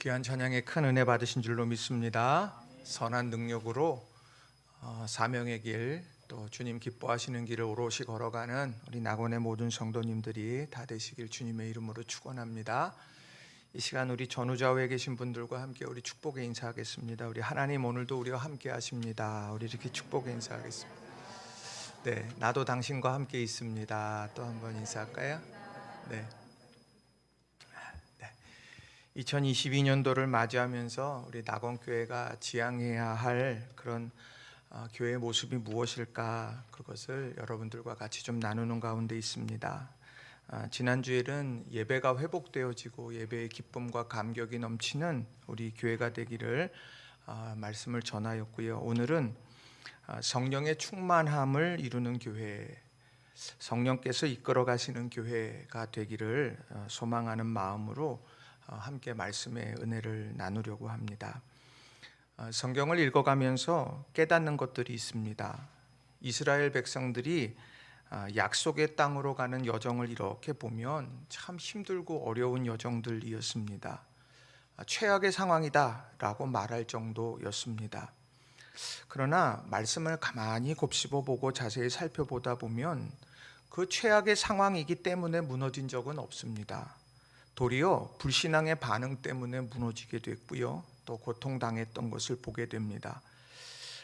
귀한 찬양에 큰 은혜 받으신 줄로 믿습니다. 선한 능력으로 사명의 길, 또 주님 기뻐하시는 길을 오롯이 걸어가는 우리 낙원의 모든 성도님들이 다 되시길 주님의 이름으로 축원합니다. 이 시간 우리 전우좌우에 계신 분들과 함께 우리 축복의 인사하겠습니다. 우리 하나님 오늘도 우리와 함께 하십니다. 우리 이렇게 축복의 인사하겠습니다. 네, 나도 당신과 함께 있습니다. 또 한번 인사할까요? 네. 2022년도를 맞이하면서 우리 낙원교회가 지향해야 할 그런 교회의 모습이 무엇일까, 그것을 여러분들과 같이 좀 나누는 가운데 있습니다. 지난주에는 예배가 회복되어지고 예배의 기쁨과 감격이 넘치는 우리 교회가 되기를 말씀을 전하였고요. 오늘은 성령의 충만함을 이루는 교회, 성령께서 이끌어 가시는 교회가 되기를 소망하는 마음으로 함께 말씀의 은혜를 나누려고 합니다. 성경을 읽어가면서 깨닫는 것들이 있습니다. 이스라엘 백성들이 약속의 땅으로 가는 여정을 이렇게 보면 참 힘들고 어려운 여정들이었습니다. 최악의 상황이다 라고 말할 정도였습니다. 그러나 말씀을 가만히 곱씹어 보고 자세히 살펴보다 보면 그 최악의 상황이기 때문에 무너진 적은 없습니다. 도리어 불신앙의 반응 때문에 무너지게 됐고요, 또 고통당했던 것을 보게 됩니다.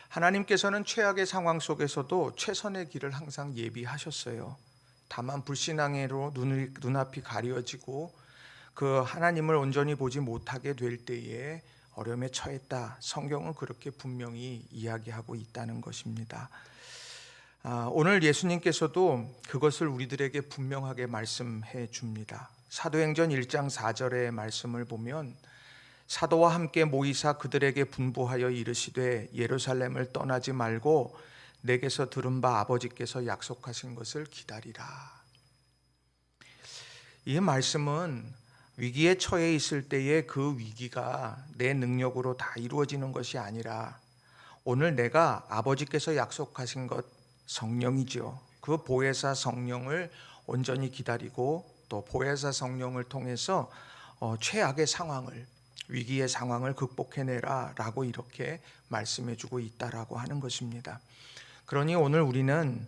하나님께서는 최악의 상황 속에서도 최선의 길을 항상 예비하셨어요. 다만 불신앙으로 눈앞이 가려지고 그 하나님을 온전히 보지 못하게 될 때에 어려움에 처했다, 성경은 그렇게 분명히 이야기하고 있다는 것입니다. 오늘 예수님께서도 그것을 우리들에게 분명하게 말씀해 줍니다. 사도행전 1장 4절의 말씀을 보면 사도와 함께 모이사 그들에게 분부하여 이르시되 예루살렘을 떠나지 말고 내게서 들은 바 아버지께서 약속하신 것을 기다리라. 이 말씀은 위기에 처해 있을 때에 그 위기가 내 능력으로 다 이루어지는 것이 아니라 오늘 내가 아버지께서 약속하신 것, 성령이죠. 그 보혜사 성령을 온전히 기다리고 또 보혜사 성령을 통해서 최악의 상황을, 위기의 상황을 극복해내라 라고 이렇게 말씀해주고 있다라고 하는 것입니다. 그러니 오늘 우리는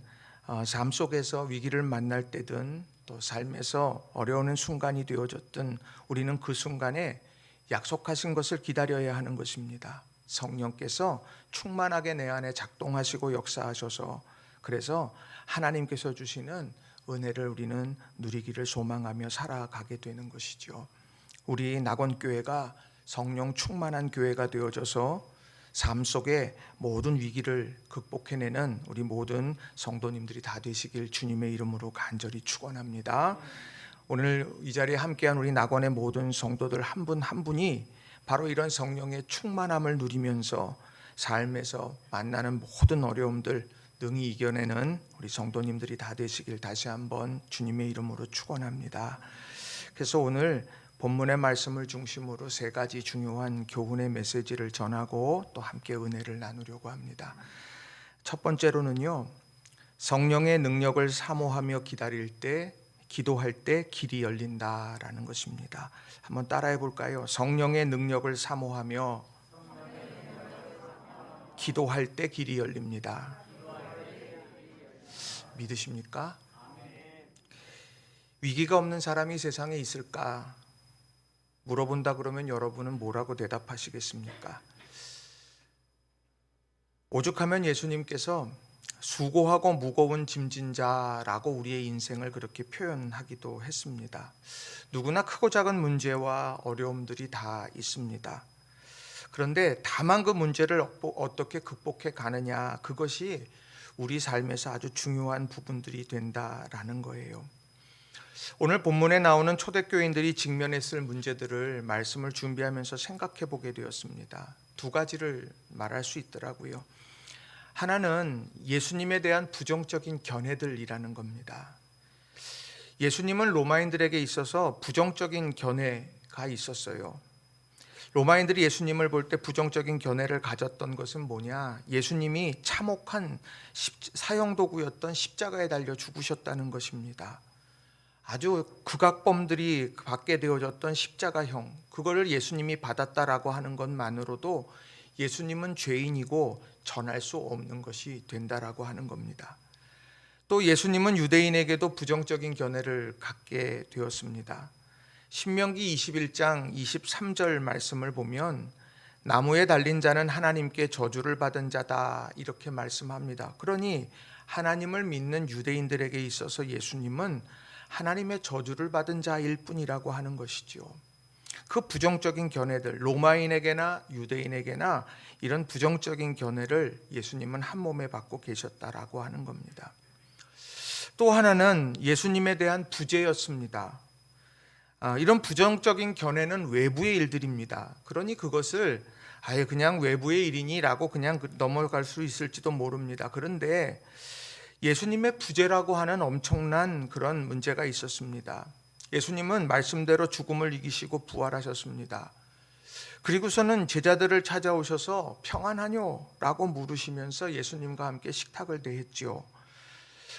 삶 속에서 위기를 만날 때든 또 삶에서 어려운 순간이 되어졌든 우리는 그 순간에 약속하신 것을 기다려야 하는 것입니다. 성령께서 충만하게 내 안에 작동하시고 역사하셔서, 그래서 하나님께서 주시는 은혜를 우리는 누리기를 소망하며 살아가게 되는 것이죠. 우리 낙원교회가 성령 충만한 교회가 되어져서 삶 속에 모든 위기를 극복해내는 우리 모든 성도님들이 다 되시길 주님의 이름으로 간절히 축원합니다. 오늘 이 자리에 함께한 우리 낙원의 모든 성도들 한 분 한 분이 바로 이런 성령의 충만함을 누리면서 삶에서 만나는 모든 어려움들 능히 이겨내는 우리 성도님들이 다 되시길 다시 한번 주님의 이름으로 축원합니다. 그래서 오늘 본문의 말씀을 중심으로 세 가지 중요한 교훈의 메시지를 전하고 또 함께 은혜를 나누려고 합니다. 첫 번째로는요, 성령의 능력을 사모하며 기다릴 때, 기도할 때 길이 열린다라는 것입니다. 한번 따라해 볼까요? 성령의 능력을 사모하며 기도할 때 길이 열립니다. 믿으십니까? 위기가 없는 사람이 세상에 있을까? 물어본다 그러면 여러분은 뭐라고 대답하시겠습니까? 오죽하면 예수님께서 수고하고 무거운 짐진 자라고 우리의 인생을 그렇게 표현하기도 했습니다. 누구나 크고 작은 문제와 어려움들이 다 있습니다. 그런데 다만 그 문제를 어떻게 극복해 가느냐, 그것이 우리 삶에서 아주 중요한 부분들이 된다라는 거예요. 오늘 본문에 나오는 초대교인들이 직면했을 문제들을 말씀을 준비하면서 생각해 보게 되었습니다. 두 가지를 말할 수 있더라고요. 하나는 예수님에 대한 부정적인 견해들이라는 겁니다. 예수님은 로마인들에게 있어서 부정적인 견해가 있었어요. 로마인들이 예수님을 볼 때 부정적인 견해를 가졌던 것은 뭐냐? 예수님이 참혹한 사형도구였던 십자가에 달려 죽으셨다는 것입니다. 아주 극악범들이 받게 되어졌던 십자가형, 그거를 예수님이 받았다라고 하는 것만으로도 예수님은 죄인이고 전할 수 없는 것이 된다라고 하는 겁니다. 또 예수님은 유대인에게도 부정적인 견해를 갖게 되었습니다. 신명기 21장 23절 말씀을 보면 나무에 달린 자는 하나님께 저주를 받은 자다 이렇게 말씀합니다. 그러니 하나님을 믿는 유대인들에게 있어서 예수님은 하나님의 저주를 받은 자일 뿐이라고 하는 것이죠. 그 부정적인 견해들, 로마인에게나 유대인에게나 이런 부정적인 견해를 예수님은 한 몸에 받고 계셨다라고 하는 겁니다. 또 하나는 예수님에 대한 부재였습니다. 이런 부정적인 견해는 외부의 일들입니다. 그러니 그것을 아예 그냥 외부의 일이니라고 그냥 넘어갈 수 있을지도 모릅니다. 그런데 예수님의 부재라고 하는 엄청난 그런 문제가 있었습니다. 예수님은 말씀대로 죽음을 이기시고 부활하셨습니다. 그리고서는 제자들을 찾아오셔서 평안하뇨? 라고 물으시면서 예수님과 함께 식탁을 대했지요.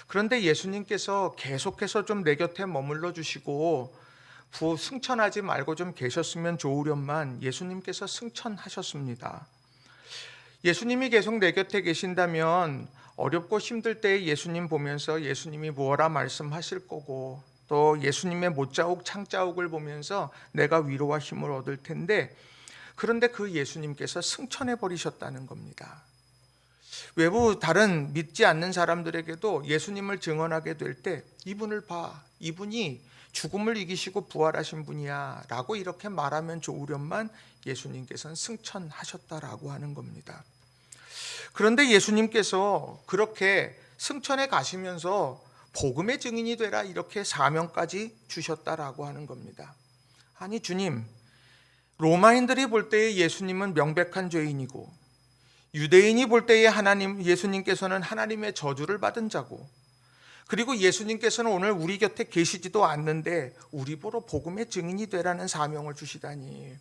그런데 예수님께서 계속해서 좀 내 곁에 머물러 주시고 승천하지 말고 좀 계셨으면 좋으련만 예수님께서 승천하셨습니다. 예수님이 계속 내 곁에 계신다면 어렵고 힘들 때 예수님 보면서 예수님이 무엇라 말씀하실 거고, 또 예수님의 못자국 창자국을 보면서 내가 위로와 힘을 얻을 텐데, 그런데 그 예수님께서 승천해 버리셨다는 겁니다. 외부 다른 믿지 않는 사람들에게도 예수님을 증언하게 될 때 이분을 봐, 이분이 죽음을 이기시고 부활하신 분이야 라고 이렇게 말하면 좋으련만 예수님께서는 승천하셨다라고 하는 겁니다. 그런데 예수님께서 그렇게 승천해 가시면서 복음의 증인이 되라 이렇게 사명까지 주셨다라고 하는 겁니다. 아니 주님, 로마인들이 볼 때에 예수님은 명백한 죄인이고 유대인이 볼 때에 예수님께서는 하나님의 저주를 받은 자고, 그리고 예수님께서는 오늘 우리 곁에 계시지도 않는데 우리 보러 복음의 증인이 되라는 사명을 주시다니,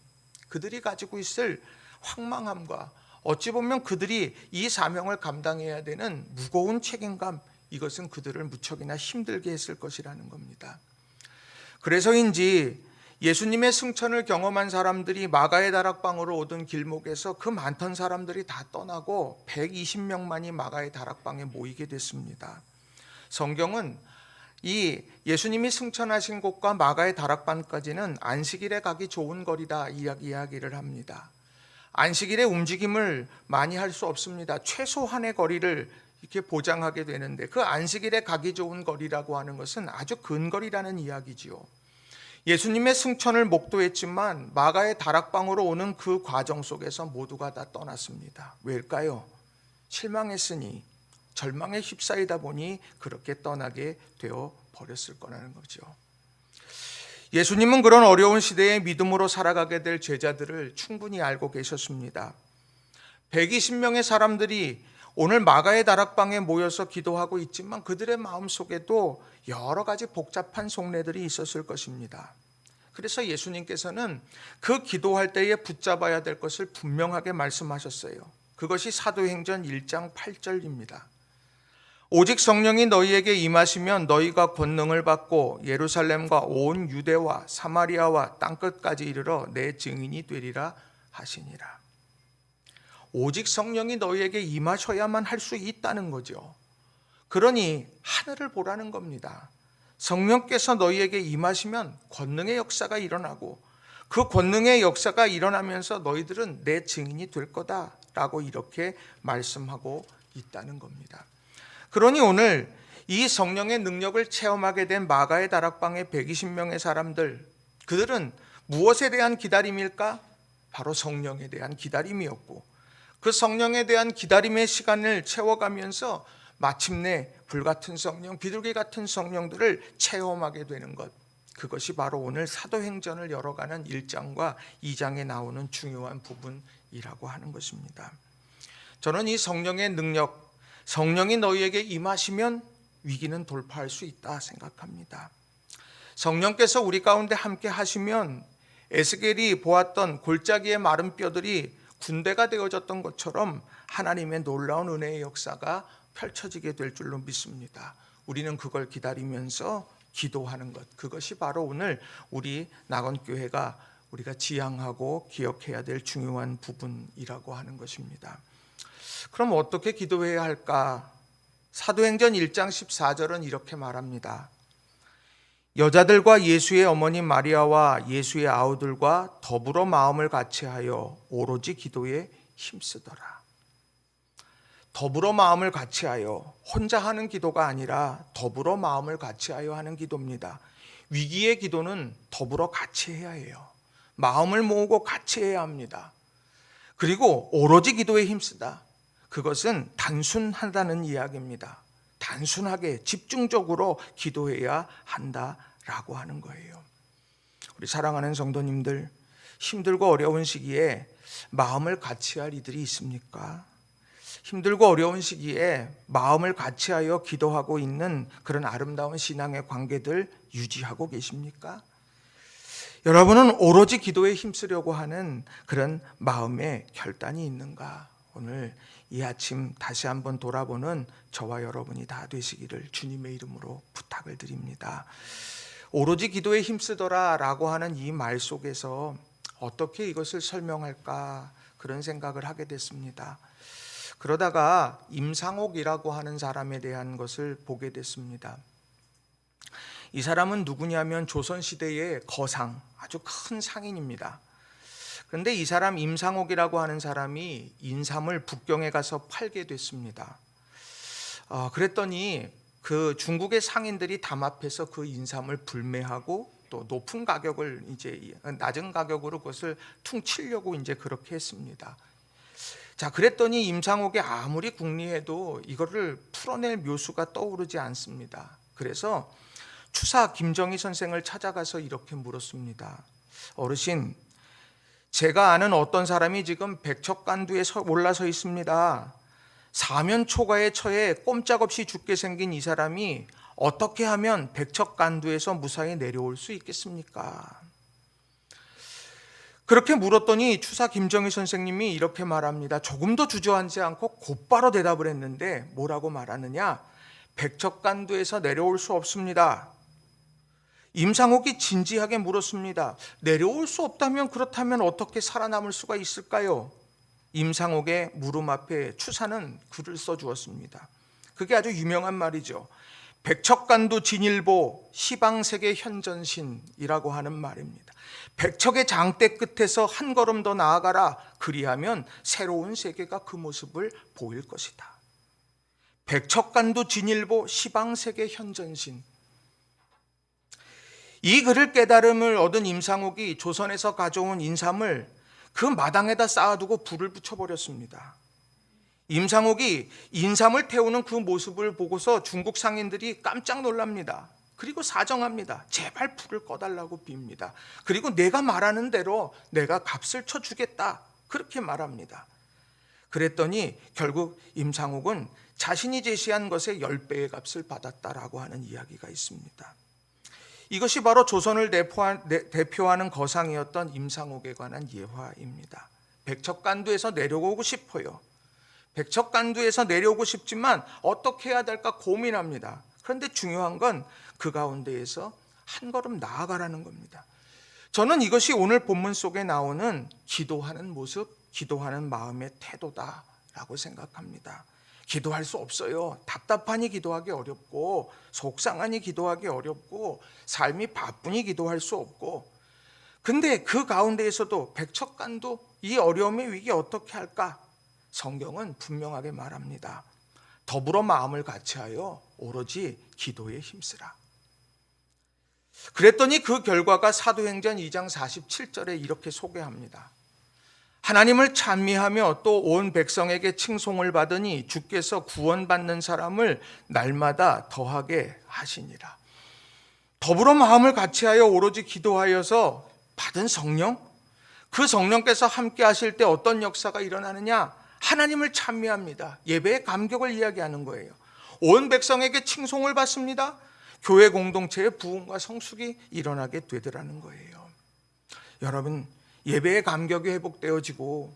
그들이 가지고 있을 황망함과 어찌 보면 그들이 이 사명을 감당해야 되는 무거운 책임감, 이것은 그들을 무척이나 힘들게 했을 것이라는 겁니다. 그래서인지 예수님의 승천을 경험한 사람들이 마가의 다락방으로 오던 길목에서 그 많던 사람들이 다 떠나고 120명만이 마가의 다락방에 모이게 됐습니다. 성경은 이 예수님이 승천하신 곳과 마가의 다락방까지는 안식일에 가기 좋은 거리다 이야기를 합니다. 안식일에 움직임을 많이 할 수 없습니다. 최소한의 거리를 이렇게 보장하게 되는데, 그 안식일에 가기 좋은 거리라고 하는 것은 아주 근거리라는 이야기지요. 예수님의 승천을 목도했지만 마가의 다락방으로 오는 그 과정 속에서 모두가 다 떠났습니다. 왜일까요? 실망했으니, 절망에 휩싸이다 보니 그렇게 떠나게 되어 버렸을 거라는 거죠. 예수님은 그런 어려운 시대에 믿음으로 살아가게 될 제자들을 충분히 알고 계셨습니다. 120명의 사람들이 오늘 마가의 다락방에 모여서 기도하고 있지만 그들의 마음속에도 여러 가지 복잡한 속내들이 있었을 것입니다. 그래서 예수님께서는 그 기도할 때에 붙잡아야 될 것을 분명하게 말씀하셨어요. 그것이 사도행전 1장 8절입니다. 오직 성령이 너희에게 임하시면 너희가 권능을 받고 예루살렘과 온 유대와 사마리아와 땅끝까지 이르러 내 증인이 되리라 하시니라. 오직 성령이 너희에게 임하셔야만 할 수 있다는 거죠. 그러니 하늘을 보라는 겁니다. 성령께서 너희에게 임하시면 권능의 역사가 일어나고, 그 권능의 역사가 일어나면서 너희들은 내 증인이 될 거다라고 이렇게 말씀하고 있다는 겁니다. 그러니 오늘 이 성령의 능력을 체험하게 된 마가의 다락방의 120명의 사람들, 그들은 무엇에 대한 기다림일까? 바로 성령에 대한 기다림이었고, 그 성령에 대한 기다림의 시간을 채워가면서 마침내 불같은 성령, 비둘기 같은 성령들을 체험하게 되는 것, 그것이 바로 오늘 사도행전을 열어가는 1장과 2장에 나오는 중요한 부분이라고 하는 것입니다. 저는 이 성령의 능력, 성령이 너희에게 임하시면 위기는 돌파할 수 있다 생각합니다. 성령께서 우리 가운데 함께 하시면 에스겔이 보았던 골짜기의 마른 뼈들이 군대가 되어졌던 것처럼 하나님의 놀라운 은혜의 역사가 펼쳐지게 될 줄로 믿습니다. 우리는 그걸 기다리면서 기도하는 것, 그것이 바로 오늘 우리 낙원교회가 우리가 지향하고 기억해야 될 중요한 부분이라고 하는 것입니다. 그럼 어떻게 기도해야 할까? 사도행전 1장 14절은 이렇게 말합니다. 여자들과 예수의 어머니 마리아와 예수의 아우들과 더불어 마음을 같이하여 오로지 기도에 힘쓰더라. 더불어 마음을 같이하여, 혼자 하는 기도가 아니라 더불어 마음을 같이하여 하는 기도입니다. 위기의 기도는 더불어 같이 해야 해요. 마음을 모으고 같이 해야 합니다. 그리고 오로지 기도에 힘쓰다. 그것은 단순하다는 이야기입니다. 단순하게 집중적으로 기도해야 한다라고 하는 거예요. 우리 사랑하는 성도님들, 힘들고 어려운 시기에 마음을 같이 할 이들이 있습니까? 힘들고 어려운 시기에 마음을 같이하여 기도하고 있는 그런 아름다운 신앙의 관계들 유지하고 계십니까? 여러분은 오로지 기도에 힘쓰려고 하는 그런 마음의 결단이 있는가? 오늘 이 아침 다시 한번 돌아보는 저와 여러분이 다 되시기를 주님의 이름으로 부탁을 드립니다. 오로지 기도에 힘쓰더라 라고 하는 이 말 속에서 어떻게 이것을 설명할까 그런 생각을 하게 됐습니다. 그러다가 임상옥이라고 하는 사람에 대한 것을 보게 됐습니다. 이 사람은 누구냐면 조선시대의 거상, 아주 큰 상인입니다. 그런데 이 사람 임상옥이라고 하는 사람이 인삼을 북경에 가서 팔게 됐습니다. 그랬더니 그 중국의 상인들이 담 앞에서 그 인삼을 불매하고 또 높은 가격을 이제 낮은 가격으로 그것을 퉁치려고 이제 그렇게 했습니다. 자, 그랬더니 임상옥이 아무리 궁리해도 이거를 풀어낼 묘수가 떠오르지 않습니다. 그래서 추사 김정희 선생을 찾아가서 이렇게 물었습니다. 어르신, 제가 아는 어떤 사람이 지금 백척간두에 올라서 있습니다. 사면초가에 처해 꼼짝없이 죽게 생긴 이 사람이 어떻게 하면 백척간두에서 무사히 내려올 수 있겠습니까? 그렇게 물었더니 추사 김정희 선생님이 이렇게 말합니다. 조금도 주저앉지 않고 곧바로 대답을 했는데 뭐라고 말하느냐? 백척간두에서 내려올 수 없습니다. 임상옥이 진지하게 물었습니다. 내려올 수 없다면 그렇다면 어떻게 살아남을 수가 있을까요? 임상옥의 물음 앞에 추사는 글을 써주었습니다. 그게 아주 유명한 말이죠. 백척간두 진일보 시방세계 현전신이라고 하는 말입니다. 백척의 장대 끝에서 한 걸음 더 나아가라. 그리하면 새로운 세계가 그 모습을 보일 것이다. 백척간두 진일보 시방세계 현전신. 이 글을 깨달음을 얻은 임상옥이 조선에서 가져온 인삼을 그 마당에다 쌓아두고 불을 붙여버렸습니다. 임상옥이 인삼을 태우는 그 모습을 보고서 중국 상인들이 깜짝 놀랍니다. 그리고 사정합니다. 제발 불을 꺼달라고 빕니다. 그리고 내가 말하는 대로 내가 값을 쳐주겠다. 그렇게 말합니다. 그랬더니 결국 임상옥은 자신이 제시한 것의 10배의 값을 받았다라고 하는 이야기가 있습니다. 이것이 바로 조선을 대표하는 거상이었던 임상옥에 관한 예화입니다. 백척간두에서 내려오고 싶어요. 백척간두에서 내려오고 싶지만 어떻게 해야 될까 고민합니다. 그런데 중요한 건 그 가운데에서 한 걸음 나아가라는 겁니다. 저는 이것이 오늘 본문 속에 나오는 기도하는 모습, 기도하는 마음의 태도다라고 생각합니다. 기도할 수 없어요. 답답하니 기도하기 어렵고, 속상하니 기도하기 어렵고, 삶이 바쁘니 기도할 수 없고, 근데 그 가운데에서도 백척간두 이 어려움의 위기 어떻게 할까? 성경은 분명하게 말합니다. 더불어 마음을 같이하여 오로지 기도에 힘쓰라. 그랬더니 그 결과가 사도행전 2장 47절에 이렇게 소개합니다. 하나님을 찬미하며 또 온 백성에게 칭송을 받으니 주께서 구원받는 사람을 날마다 더하게 하시니라. 더불어 마음을 같이하여 오로지 기도하여서 받은 성령, 그 성령께서 함께 하실 때 어떤 역사가 일어나느냐? 하나님을 찬미합니다. 예배의 감격을 이야기하는 거예요. 온 백성에게 칭송을 받습니다. 교회 공동체의 부흥과 성숙이 일어나게 되더라는 거예요. 여러분, 예배의 감격이 회복되어지고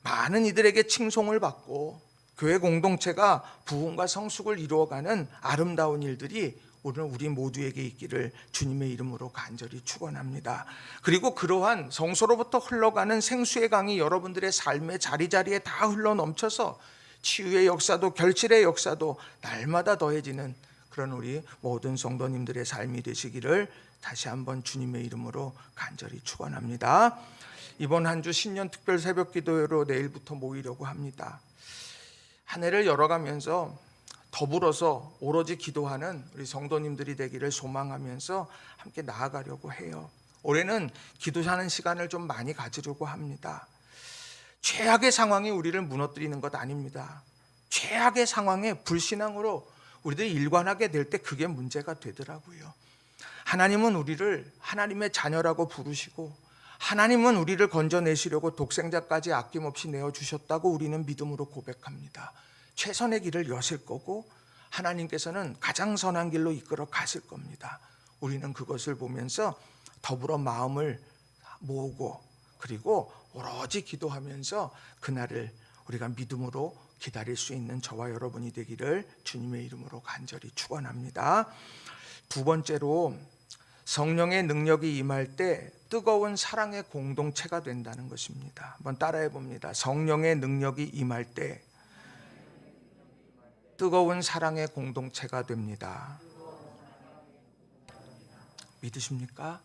많은 이들에게 칭송을 받고 교회 공동체가 부흥과 성숙을 이루어가는 아름다운 일들이 오늘 우리 모두에게 있기를 주님의 이름으로 간절히 축원합니다. 그리고 그러한 성소로부터 흘러가는 생수의 강이 여러분들의 삶의 자리자리에 다 흘러 넘쳐서 치유의 역사도 결실의 역사도 날마다 더해지는 그런 우리 모든 성도님들의 삶이 되시기를 다시 한번 주님의 이름으로 간절히 축원합니다. 이번 한 주 신년 특별 새벽 기도회로 내일부터 모이려고 합니다. 한 해를 열어가면서 더불어서 오로지 기도하는 우리 성도님들이 되기를 소망하면서 함께 나아가려고 해요. 올해는 기도하는 시간을 좀 많이 가지려고 합니다. 최악의 상황이 우리를 무너뜨리는 것 아닙니다. 최악의 상황에 불신앙으로 우리들이 일관하게 될 때 그게 문제가 되더라고요. 하나님은 우리를 하나님의 자녀라고 부르시고 하나님은 우리를 건져내시려고 독생자까지 아낌없이 내어주셨다고 우리는 믿음으로 고백합니다. 최선의 길을 여실 거고 하나님께서는 가장 선한 길로 이끌어 가실 겁니다. 우리는 그것을 보면서 더불어 마음을 모으고 그리고 오로지 기도하면서 그날을 우리가 믿음으로 기다릴 수 있는 저와 여러분이 되기를 주님의 이름으로 간절히 축원합니다. 두 번째로 성령의 능력이 임할 때 뜨거운 사랑의 공동체가 된다는 것입니다. 한번 따라해 봅니다. 성령의 능력이 임할 때 뜨거운 사랑의 공동체가 됩니다. 믿으십니까?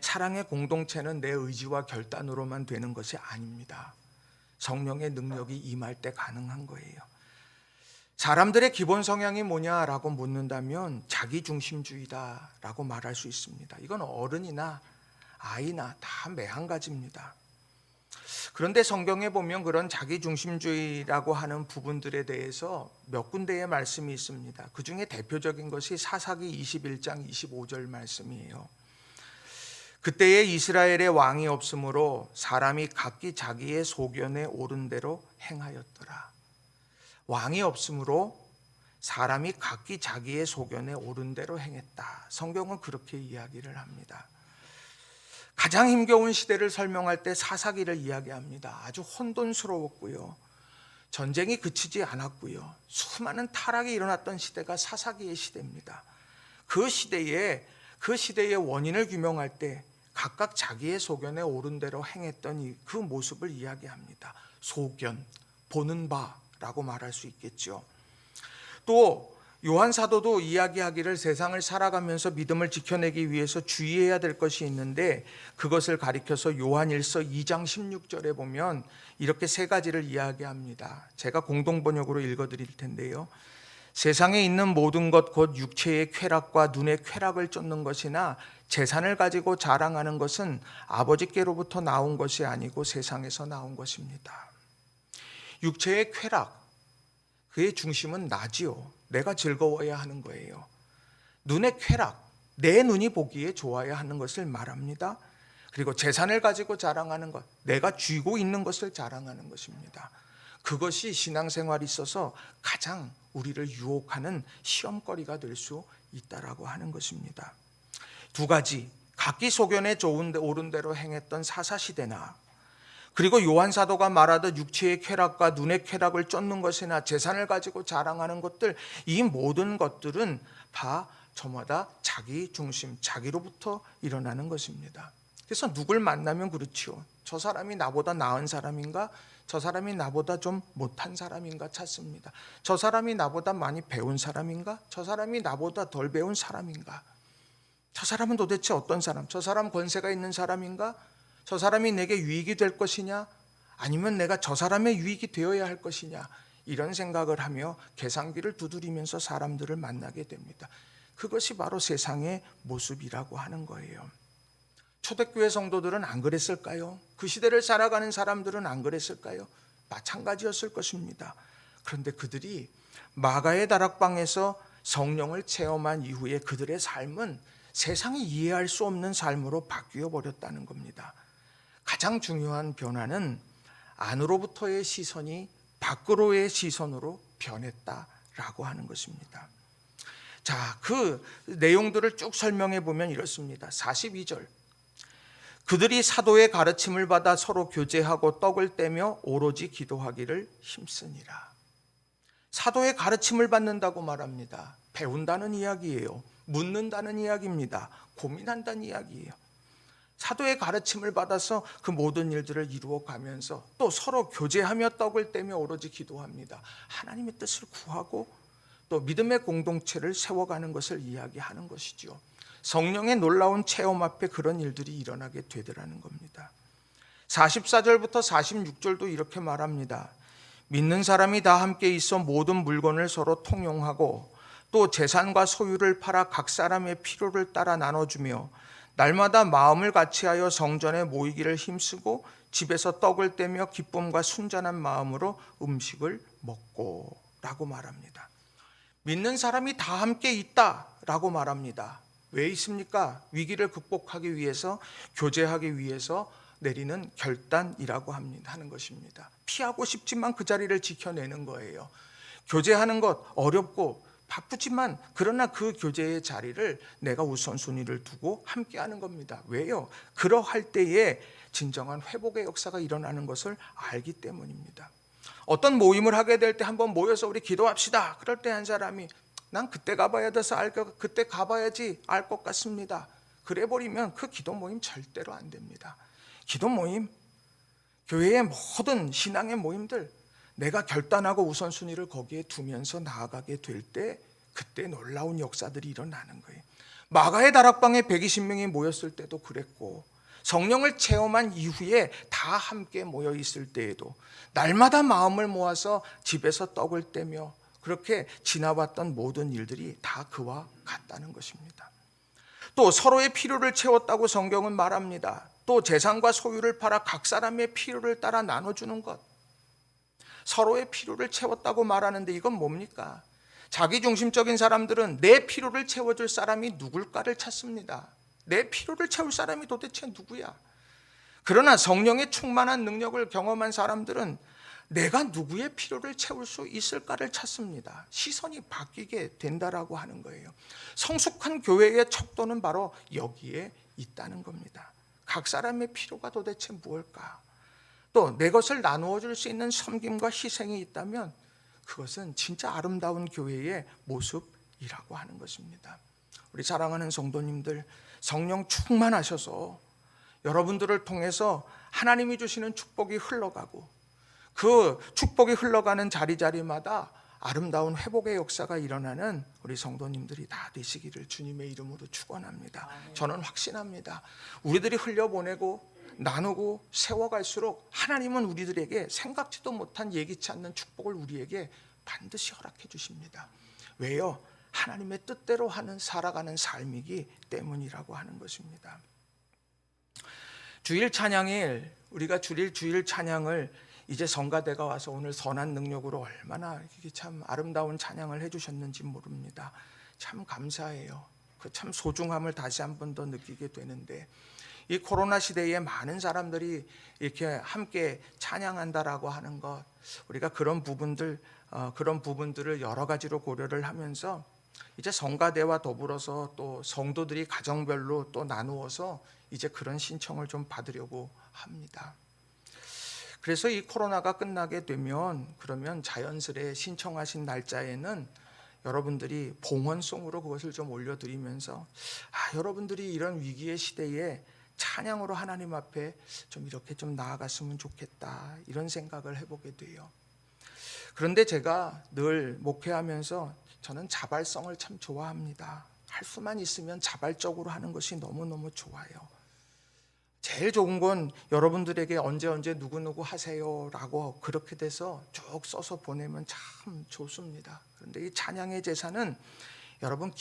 사랑의 공동체는 내 의지와 결단으로만 되는 것이 아닙니다. 성령의 능력이 임할 때 가능한 거예요. 사람들의 기본 성향이 뭐냐라고 묻는다면 자기중심주의다라고 말할 수 있습니다. 이건 어른이나 아이나 다 매한가지입니다. 그런데 성경에 보면 그런 자기중심주의라고 하는 부분들에 대해서 몇 군데의 말씀이 있습니다. 그 중에 대표적인 것이 사사기 21장 25절 말씀이에요. 그때에 이스라엘의 왕이 없으므로 사람이 각기 자기의 소견에 오른 대로 행하였더라. 왕이 없으므로 사람이 각기 자기의 소견에 오른 대로 행했다. 성경은 그렇게 이야기를 합니다. 가장 힘겨운 시대를 설명할 때 사사기를 이야기합니다. 아주 혼돈스러웠고요. 전쟁이 그치지 않았고요. 수많은 타락이 일어났던 시대가 사사기의 시대입니다. 그 시대의 원인을 규명할 때 각각 자기의 소견에 오른 대로 행했던 그 모습을 이야기합니다. 소견, 보는 바라고 말할 수 있겠죠. 또 요한 사도도 이야기하기를 세상을 살아가면서 믿음을 지켜내기 위해서 주의해야 될 것이 있는데 그것을 가리켜서 요한일서 2장 16절에 보면 이렇게 세 가지를 이야기합니다. 제가 공동번역으로 읽어드릴 텐데요. 세상에 있는 모든 것 곧 육체의 쾌락과 눈의 쾌락을 쫓는 것이나 재산을 가지고 자랑하는 것은 아버지께로부터 나온 것이 아니고 세상에서 나온 것입니다. 육체의 쾌락, 그의 중심은 나지요. 내가 즐거워야 하는 거예요. 눈의 쾌락, 내 눈이 보기에 좋아야 하는 것을 말합니다. 그리고 재산을 가지고 자랑하는 것, 내가 쥐고 있는 것을 자랑하는 것입니다. 그것이 신앙생활에 있어서 가장 우리를 유혹하는 시험거리가 될 수 있다라고 하는 것입니다. 두 가지, 각기 소견에 오른 대로 행했던 사사시대나 그리고 요한사도가 말하듯 육체의 쾌락과 눈의 쾌락을 쫓는 것이나 재산을 가지고 자랑하는 것들, 이 모든 것들은 다 저마다 자기 중심, 자기로부터 일어나는 것입니다. 그래서 누굴 만나면 그렇지요. 저 사람이 나보다 나은 사람인가? 저 사람이 나보다 좀 못한 사람인가 찾습니다. 저 사람이 나보다 많이 배운 사람인가? 저 사람이 나보다 덜 배운 사람인가? 저 사람은 도대체 어떤 사람? 저 사람 권세가 있는 사람인가? 저 사람이 내게 유익이 될 것이냐? 아니면 내가 저 사람의 유익이 되어야 할 것이냐? 이런 생각을 하며 계산기를 두드리면서 사람들을 만나게 됩니다. 그것이 바로 세상의 모습이라고 하는 거예요. 초대교회 성도들은 안 그랬을까요? 그 시대를 살아가는 사람들은 안 그랬을까요? 마찬가지였을 것입니다. 그런데 그들이 마가의 다락방에서 성령을 체험한 이후에 그들의 삶은 세상이 이해할 수 없는 삶으로 바뀌어 버렸다는 겁니다. 가장 중요한 변화는 안으로부터의 시선이 밖으로의 시선으로 변했다라고 하는 것입니다. 자, 그 내용들을 쭉 설명해 보면 이렇습니다. 42절. 그들이 사도의 가르침을 받아 서로 교제하고 떡을 떼며 오로지 기도하기를 힘쓰니라. 사도의 가르침을 받는다고 말합니다. 배운다는 이야기예요. 묻는다는 이야기입니다. 고민한다는 이야기예요. 사도의 가르침을 받아서 그 모든 일들을 이루어가면서 또 서로 교제하며 떡을 떼며 오로지 기도합니다. 하나님의 뜻을 구하고 또 믿음의 공동체를 세워가는 것을 이야기하는 것이죠. 성령의 놀라운 체험 앞에 그런 일들이 일어나게 되더라는 겁니다. 44절부터 46절도 이렇게 말합니다. 믿는 사람이 다 함께 있어 모든 물건을 서로 통용하고 또 재산과 소유를 팔아 각 사람의 필요를 따라 나눠주며 날마다 마음을 같이하여 성전에 모이기를 힘쓰고 집에서 떡을 떼며 기쁨과 순전한 마음으로 음식을 먹고 라고 말합니다. 믿는 사람이 다 함께 있다라고 말합니다. 왜 있습니까? 위기를 극복하기 위해서, 교제하기 위해서 내리는 결단이라고 하는 것입니다. 피하고 싶지만 그 자리를 지켜내는 거예요. 교제하는 것 어렵고 바쁘지만 그러나 그 교제의 자리를 내가 우선순위를 두고 함께하는 겁니다. 왜요? 그러할 때에 진정한 회복의 역사가 일어나는 것을 알기 때문입니다. 어떤 모임을 하게 될 때 한번 모여서 우리 기도합시다. 그럴 때 한 사람이 난 그때 가봐야 돼서 그때 가봐야지 알 것 같습니다. 그래 버리면 그 기도 모임 절대로 안 됩니다. 기도 모임, 교회의 모든 신앙의 모임들 내가 결단하고 우선순위를 거기에 두면서 나아가게 될 때 그때 놀라운 역사들이 일어나는 거예요. 마가의 다락방에 120명이 모였을 때도 그랬고 성령을 체험한 이후에 다 함께 모여 있을 때에도 날마다 마음을 모아서 집에서 떡을 떼며 그렇게 지나왔던 모든 일들이 다 그와 같다는 것입니다. 또 서로의 필요를 채웠다고 성경은 말합니다. 또 재산과 소유를 팔아 각 사람의 필요를 따라 나눠주는 것, 서로의 필요를 채웠다고 말하는데 이건 뭡니까? 자기중심적인 사람들은 내 필요를 채워줄 사람이 누굴까를 찾습니다. 내 필요를 채울 사람이 도대체 누구야? 그러나 성령의 충만한 능력을 경험한 사람들은 내가 누구의 필요를 채울 수 있을까를 찾습니다. 시선이 바뀌게 된다라고 하는 거예요. 성숙한 교회의 척도는 바로 여기에 있다는 겁니다. 각 사람의 필요가 도대체 무엇일까? 또 내 것을 나누어 줄 수 있는 섬김과 희생이 있다면 그것은 진짜 아름다운 교회의 모습이라고 하는 것입니다. 우리 사랑하는 성도님들, 성령 충만하셔서 여러분들을 통해서 하나님이 주시는 축복이 흘러가고 그 축복이 흘러가는 자리자리마다 아름다운 회복의 역사가 일어나는 우리 성도님들이 다 되시기를 주님의 이름으로 축원합니다. 저는 확신합니다. 우리들이 흘려보내고 나누고 세워갈수록 하나님은 우리들에게 생각지도 못한 예기치 않는 축복을 우리에게 반드시 허락해 주십니다. 왜요? 하나님의 뜻대로 하는 살아가는 삶이기 때문이라고 하는 것입니다. 주일 찬양일, 우리가 주일 찬양을 이제 성가대가 와서 오늘 선한 능력으로 얼마나 참 아름다운 찬양을 해주셨는지 모릅니다. 참 감사해요. 그 참 소중함을 다시 한 번 더 느끼게 되는데 이 코로나 시대에 많은 사람들이 이렇게 함께 찬양한다라고 하는 것, 우리가 그런 부분들을 여러 가지로 고려를 하면서 이제 성가대와 더불어서 또 성도들이 가정별로 또 나누어서 이제 그런 신청을 좀 받으려고 합니다. 그래서 이 코로나가 끝나게 되면 그러면 자연스레 신청하신 날짜에는 여러분들이 봉헌송으로 그것을 좀 올려드리면서 여러분들이 이런 위기의 시대에 찬양으로 하나님 앞에 좀 이렇게 좀 나아갔으면 좋겠다 이런 생각을 해보게 돼요. 그런데 제가 늘 목회하면서 저는 자발성을 참 좋아합니다. 할 수만 있으면 자발적으로 하는 것이 너무너무 좋아요. 제일 좋은 건 여러분들에게 언제 누구누구 하세요라고 그렇게 돼서 쭉 써서 보내면 참 좋습니다. 그런데 이 찬양의 제사는 여러분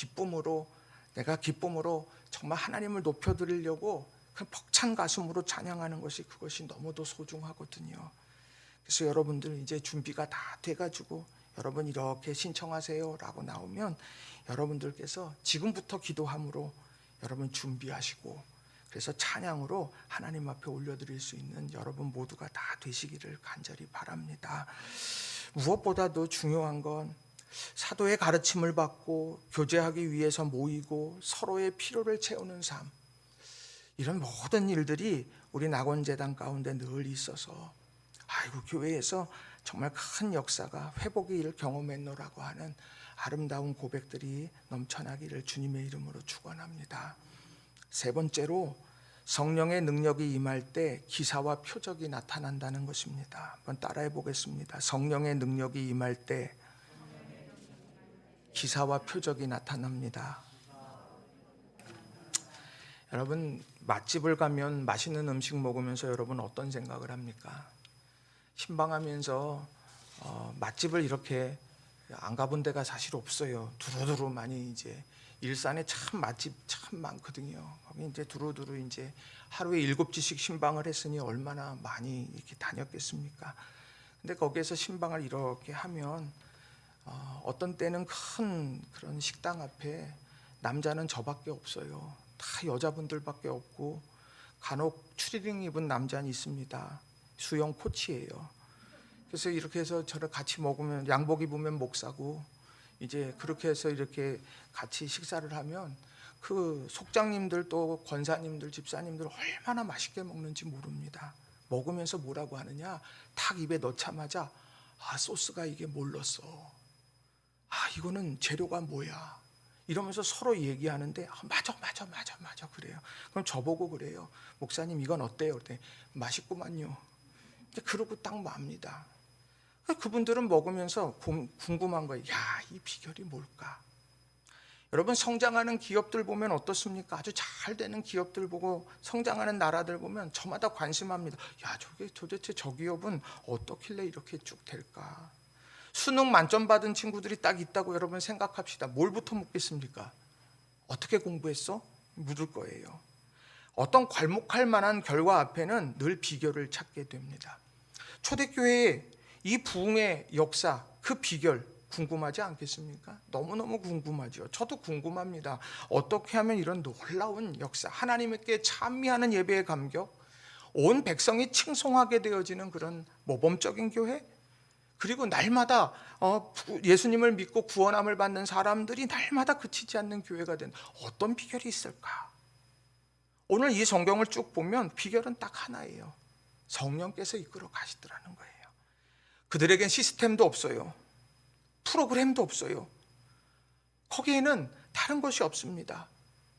내가 기쁨으로 정말 하나님을 높여드리려고 그 벅찬 가슴으로 찬양하는 것이 그것이 너무도 소중하거든요. 그래서 여러분들 이제 준비가 다 돼가지고 여러분 이렇게 신청하세요라고 나오면 여러분들께서 지금부터 기도함으로 여러분 준비하시고 그래서 찬양으로 하나님 앞에 올려드릴 수 있는 여러분 모두가 다 되시기를 간절히 바랍니다. 무엇보다도 중요한 건 사도의 가르침을 받고 교제하기 위해서 모이고 서로의 필요를 채우는 삶, 이런 모든 일들이 우리 낙원재단 가운데 늘 있어서 교회에서 정말 큰 역사가 회복의 일을 경험했노라고 하는 아름다운 고백들이 넘쳐나기를 주님의 이름으로 축원합니다. 세 번째로 성령의 능력이 임할 때 기사와 표적이 나타난다는 것입니다. 한번 따라해 보겠습니다. 성령의 능력이 임할 때 기사와 표적이 나타납니다. 여러분, 맛집을 가면 맛있는 음식 먹으면서 여러분 어떤 생각을 합니까? 신방하면서 맛집을 이렇게 안 가본 데가 사실 없어요. 두루두루 많이 이제 일산에 참 맛집 참 많거든요. 거기 이제 두루두루 이제 하루에 7지씩 신방을 했으니 얼마나 많이 이렇게 다녔겠습니까? 근데 거기에서 신방을 이렇게 하면 어떤 때는 큰 그런 식당 앞에 남자는 저밖에 없어요. 다 여자분들밖에 없고 간혹 추리닝 입은 남자는 있습니다. 수영 코치예요. 그래서 이렇게 해서 저를 같이 먹으면 양복 입으면 목사고 이제 그렇게 해서 이렇게 같이 식사를 하면 그 속장님들 또 권사님들 집사님들 얼마나 맛있게 먹는지 모릅니다. 먹으면서 뭐라고 하느냐, 탁 입에 넣자마자 소스가 이게 몰랐어, 이거는 재료가 뭐야 이러면서 서로 얘기하는데 맞아 그래요. 그럼 저보고 그래요. 목사님 이건 어때요? 그때 맛있구만요. 그러고 딱 맙니다. 그분들은 먹으면서 궁금한 거예요. 이 비결이 뭘까? 여러분, 성장하는 기업들 보면 어떻습니까? 아주 잘 되는 기업들 보고 성장하는 나라들 보면 저마다 관심합니다. 저게 도대체 저 기업은 어떻길래 이렇게 쭉 될까? 수능 만점 받은 친구들이 딱 있다고 여러분 생각합시다. 뭘부터 묻겠습니까? 어떻게 공부했어? 묻을 거예요. 어떤 괄목할 만한 결과 앞에는 늘 비결을 찾게 됩니다. 초대교회의 이 부흥의 역사, 그 비결 궁금하지 않겠습니까? 너무너무 궁금하죠. 저도 궁금합니다. 어떻게 하면 이런 놀라운 역사, 하나님께 찬미하는 예배의 감격, 온 백성이 칭송하게 되어지는 그런 모범적인 교회, 그리고 날마다 예수님을 믿고 구원함을 받는 사람들이 날마다 그치지 않는 교회가 된 어떤 비결이 있을까? 오늘 이 성경을 쭉 보면 비결은 딱 하나예요. 성령께서 이끌어 가시더라는 거예요. 그들에겐 시스템도 없어요. 프로그램도 없어요. 거기에는 다른 것이 없습니다.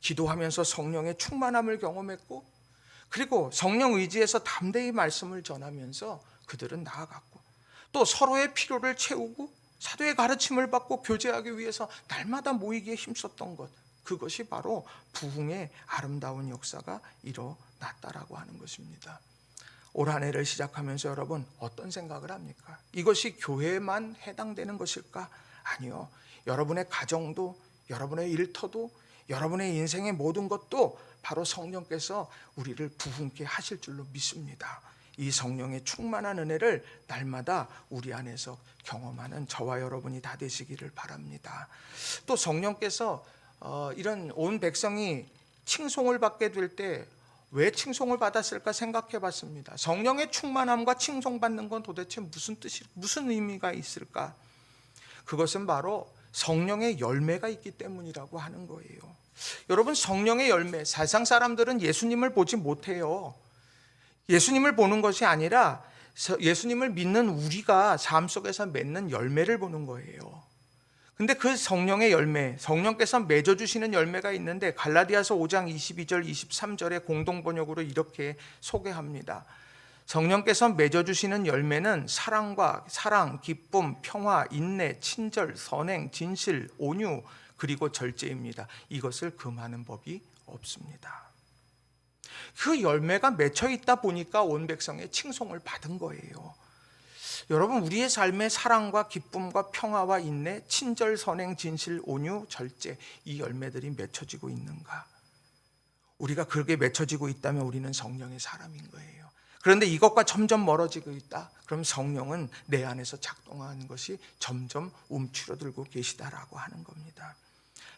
기도하면서 성령의 충만함을 경험했고, 그리고 성령 의지에서 담대히 말씀을 전하면서 그들은 나아갔고, 또 서로의 필요를 채우고 사도의 가르침을 받고 교제하기 위해서 날마다 모이기에 힘썼던 것, 그것이 바로 부흥의 아름다운 역사가 일어났다라고 하는 것입니다. 올 한 해를 시작하면서 여러분 어떤 생각을 합니까? 이것이 교회에만 해당되는 것일까? 아니요. 여러분의 가정도, 여러분의 일터도, 여러분의 인생의 모든 것도 바로 성령께서 우리를 부흥케 하실 줄로 믿습니다. 이 성령의 충만한 은혜를 날마다 우리 안에서 경험하는 저와 여러분이 다 되시기를 바랍니다. 또 성령께서 이런 온 백성이 칭송을 받게 될 때 왜 칭송을 받았을까 생각해 봤습니다. 성령의 충만함과 칭송받는 건 도대체 무슨 의미가 있을까? 그것은 바로 성령의 열매가 있기 때문이라고 하는 거예요. 여러분, 성령의 열매, 세상 사람들은 예수님을 보지 못해요. 예수님을 보는 것이 아니라 예수님을 믿는 우리가 삶 속에서 맺는 열매를 보는 거예요. 근데 그 성령의 열매, 성령께서 맺어주시는 열매가 있는데 갈라디아서 5장 22절 23절의 공동번역으로 이렇게 소개합니다. 성령께서 맺어주시는 열매는 사랑, 기쁨, 평화, 인내, 친절, 선행, 진실, 온유, 그리고 절제입니다. 이것을 금하는 법이 없습니다. 그 열매가 맺혀 있다 보니까 온 백성의 칭송을 받은 거예요. 여러분, 우리의 삶에 사랑과 기쁨과 평화와 인내, 친절, 선행, 진실, 온유, 절제, 이 열매들이 맺혀지고 있는가? 우리가 그렇게 맺혀지고 있다면 우리는 성령의 사람인 거예요. 그런데 이것과 점점 멀어지고 있다. 그럼 성령은 내 안에서 작동하는 것이 점점 움츠러들고 계시다라고 하는 겁니다.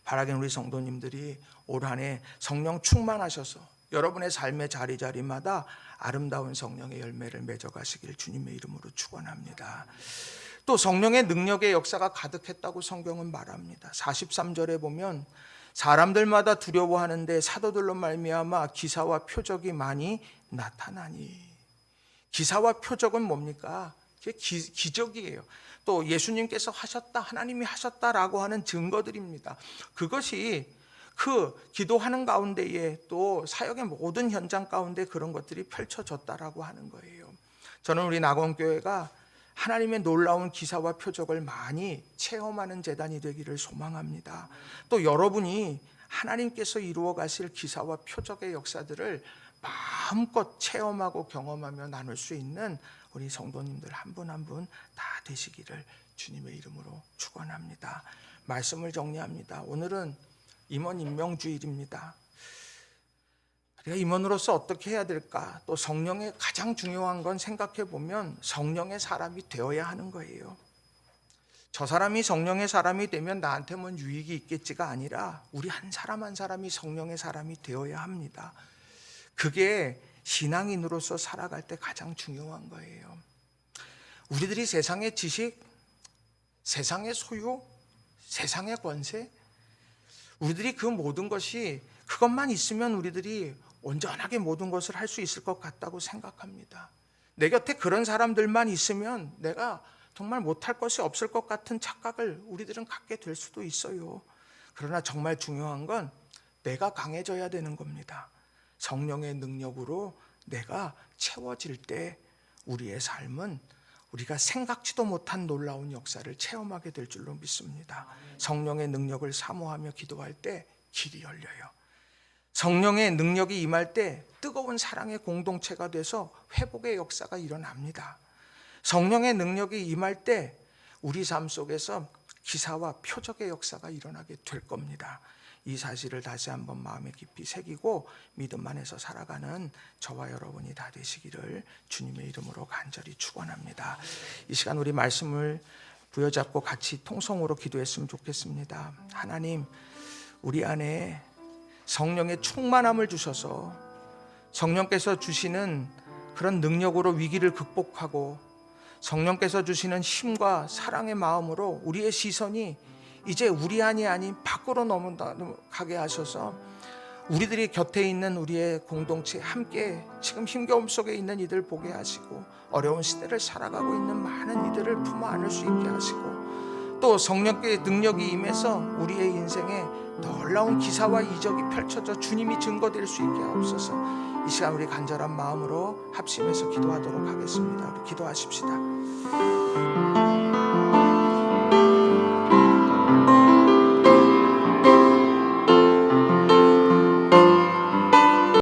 바라기는 우리 성도님들이 올 한 해 성령 충만하셔서 여러분의 삶의 자리자리마다 아름다운 성령의 열매를 맺어가시길 주님의 이름으로 축원합니다. 또 성령의 능력의 역사가 가득했다고 성경은 말합니다. 43절에 보면 사람들마다 두려워하는데 사도들로 말미암아 기사와 표적이 많이 나타나니. 기사와 표적은 뭡니까? 그게 기적이에요. 또 예수님께서 하셨다, 하나님이 하셨다라고 하는 증거들입니다. 그것이 그 기도하는 가운데에 또 사역의 모든 현장 가운데 그런 것들이 펼쳐졌다라고 하는 거예요. 저는 우리 낙원교회가 하나님의 놀라운 기사와 표적을 많이 체험하는 재단이 되기를 소망합니다. 또 여러분이 하나님께서 이루어 가실 기사와 표적의 역사들을 마음껏 체험하고 경험하며 나눌 수 있는 우리 성도님들 한 분 한 분 다 되시기를 주님의 이름으로 축원합니다. 말씀을 정리합니다. 오늘은 임원 임명주일입니다. 우리가 임원으로서 어떻게 해야 될까? 또 성령의 가장 중요한 건 생각해 보면 성령의 사람이 되어야 하는 거예요. 저 사람이 성령의 사람이 되면 나한테 뭔 유익이 있겠지가 아니라 우리 한 사람 한 사람이 성령의 사람이 되어야 합니다. 그게 신앙인으로서 살아갈 때 가장 중요한 거예요. 우리들이 세상의 지식, 세상의 소유, 세상의 권세, 우리들이 그 모든 것이 그것만 있으면 우리들이 온전하게 모든 것을 할 수 있을 것 같다고 생각합니다. 내 곁에 그런 사람들만 있으면 내가 정말 못할 것이 없을 것 같은 착각을 우리들은 갖게 될 수도 있어요. 그러나 정말 중요한 건 내가 강해져야 되는 겁니다. 성령의 능력으로 내가 채워질 때 우리의 삶은 우리가 생각지도 못한 놀라운 역사를 체험하게 될 줄로 믿습니다. 성령의 능력을 사모하며 기도할 때 길이 열려요. 성령의 능력이 임할 때 뜨거운 사랑의 공동체가 돼서 회복의 역사가 일어납니다. 성령의 능력이 임할 때 우리 삶 속에서 기사와 표적의 역사가 일어나게 될 겁니다. 이 사실을 다시 한번 마음에 깊이 새기고 믿음 안에서 살아가는 저와 여러분이 다 되시기를 주님의 이름으로 간절히 축원합니다. 이 시간 우리 말씀을 부여잡고 같이 통성으로 기도했으면 좋겠습니다. 하나님, 우리 안에 성령의 충만함을 주셔서 성령께서 주시는 그런 능력으로 위기를 극복하고 성령께서 주시는 힘과 사랑의 마음으로 우리의 시선이 이제 우리 안이 아닌 밖으로 넘어가게 하셔서 우리들이 곁에 있는 우리의 공동체 함께 지금 힘겨움 속에 있는 이들 보게 하시고 어려운 시대를 살아가고 있는 많은 이들을 품어 안을 수 있게 하시고 또 성령의 능력이 임해서 우리의 인생에 놀라운 기사와 이적이 펼쳐져 주님이 증거될 수 있게 하옵소서. 이 시간 우리 간절한 마음으로 합심해서 기도하도록 하겠습니다. 우리 기도하십시다.